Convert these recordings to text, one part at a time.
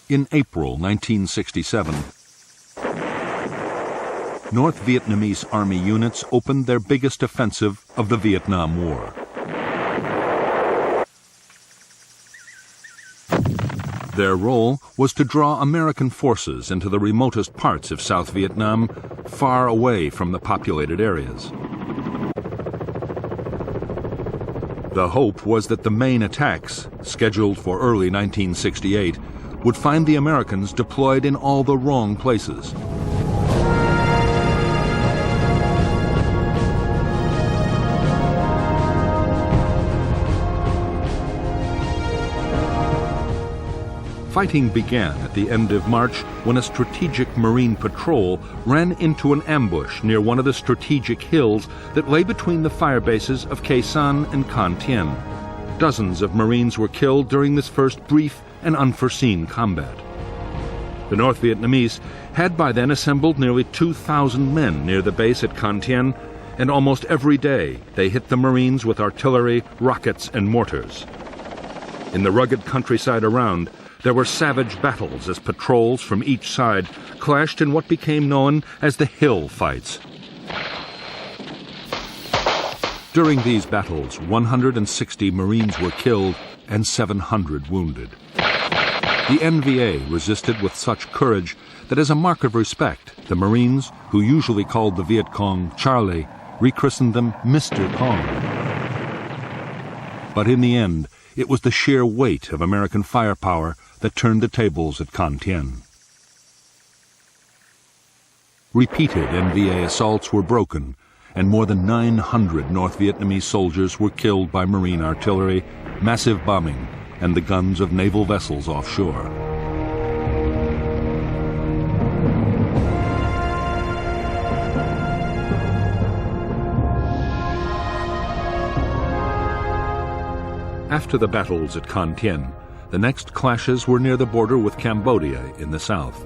In April 1967, North Vietnamese Army units opened their biggest offensive of the Vietnam War. Their role was to draw American forces into the remotest parts of South Vietnam, far away from the populated areas. The hope was that the main attacks, scheduled for early 1968, would find the Americans deployed in all the wrong places. Fighting began at the end of March when a strategic Marine patrol ran into an ambush near one of the strategic hills that lay between the fire bases of Khe Sanh and Con Thien. Dozens of Marines were killed during this first brief and unforeseen combat. The North Vietnamese had by then assembled nearly 2,000 men near the base at Con Thien, and almost every day they hit the Marines with artillery, rockets, and mortars. In the rugged countryside around, there were savage battles as patrols from each side clashed in what became known as the hill fights. During these battles, 160 Marines were killed and 700 wounded. The NVA resisted with such courage that as a mark of respect, the Marines, who usually called the Vietcong Charlie, rechristened them Mr. Cong. But in the end, it was the sheer weight of American firepower that turned the tables at Con Thien. Repeated NVA assaults were broken, and more than 900 North Vietnamese soldiers were killed by Marine artillery, massive bombing, and the guns of naval vessels offshore. After the battles at Con Thien, the next clashes were near the border with Cambodia in the south.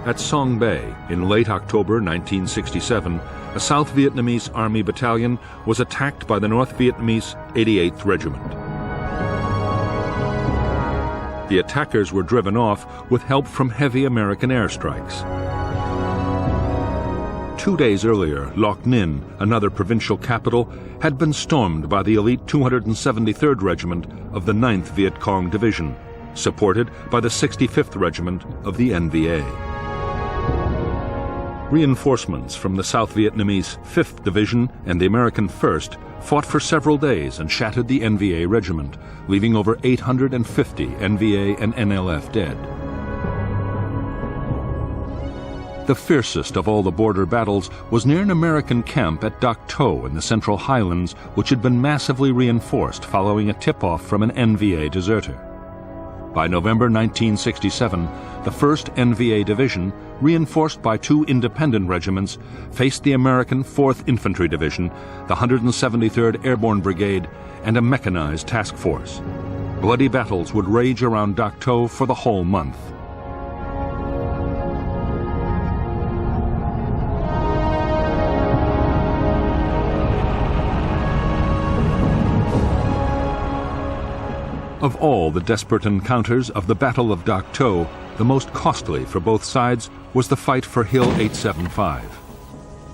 At Song Bay, in late October 1967, a South Vietnamese Army Battalion was attacked by the North Vietnamese 88th Regiment. The attackers were driven off with help from heavy American airstrikes. 2 days earlier, Loc Ninh, another provincial capital, had been stormed by the elite 273rd Regiment of the 9th Vitcong Division, supported by the 65th Regiment of the NVA. Reinforcements from the South Vietnamese 5th Division and the American 1st fought for several days and shattered the NVA Regiment, leaving over 850 NVA and NLF dead. The fiercest of all the border battles was near an American camp at Dak To in the Central Highlands, which had been massively reinforced following a tip-off from an NVA deserter. By November 1967, the 1st NVA Division, reinforced by 2 independent regiments, faced the American 4th Infantry Division, the 173rd Airborne Brigade, and a Mechanized Task Force. Bloody battles would rage around Dak To for the whole month. Of all the desperate encounters of the Battle of Dak To, the most costly for both sides was the fight for Hill 875.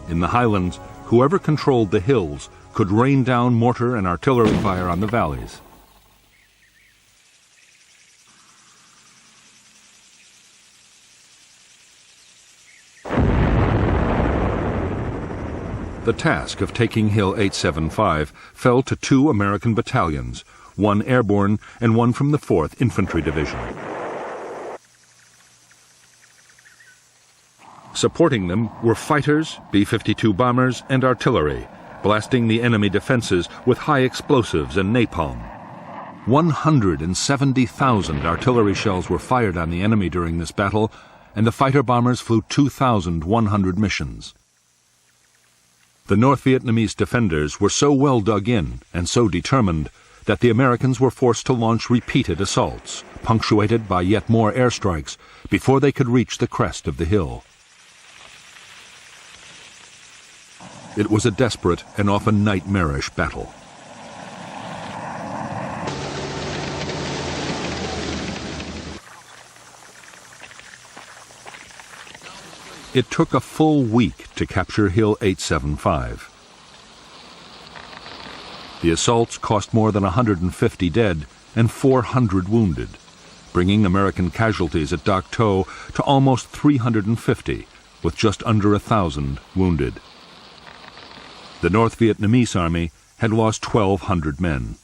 In the highlands, whoever controlled the hills could rain down mortar and artillery fire on the valleys. The task of taking Hill 875 fell to 2 American battalions, 1 airborne and 1 from the 4th Infantry Division. Supporting them were fighters, B-52 bombers, and artillery, blasting the enemy defenses with high explosives and napalm. 170,000 artillery shells were fired on the enemy during this battle, and the fighter bombers flew 2,100 missions. The North Vietnamese defenders were so well dug in and so determined that the Americans were forced to launch repeated assaults, punctuated by yet more airstrikes, before they could reach the crest of the hill. It was a desperate and often nightmarish battle. It took a full week to capture Hill 875. The assaults cost more than 150 dead and 400 wounded, bringing American casualties at Dak To to almost 350, with just under 1,000 wounded. The North Vietnamese Army had lost 1,200 men.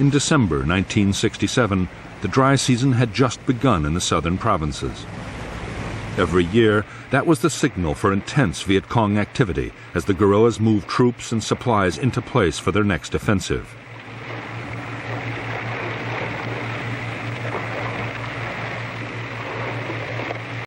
In December 1967, the dry season had just begun in the southern provinces. Every year, that was the signal for intense Vietcong activity as the guerrillas moved troops and supplies into place for their next offensive.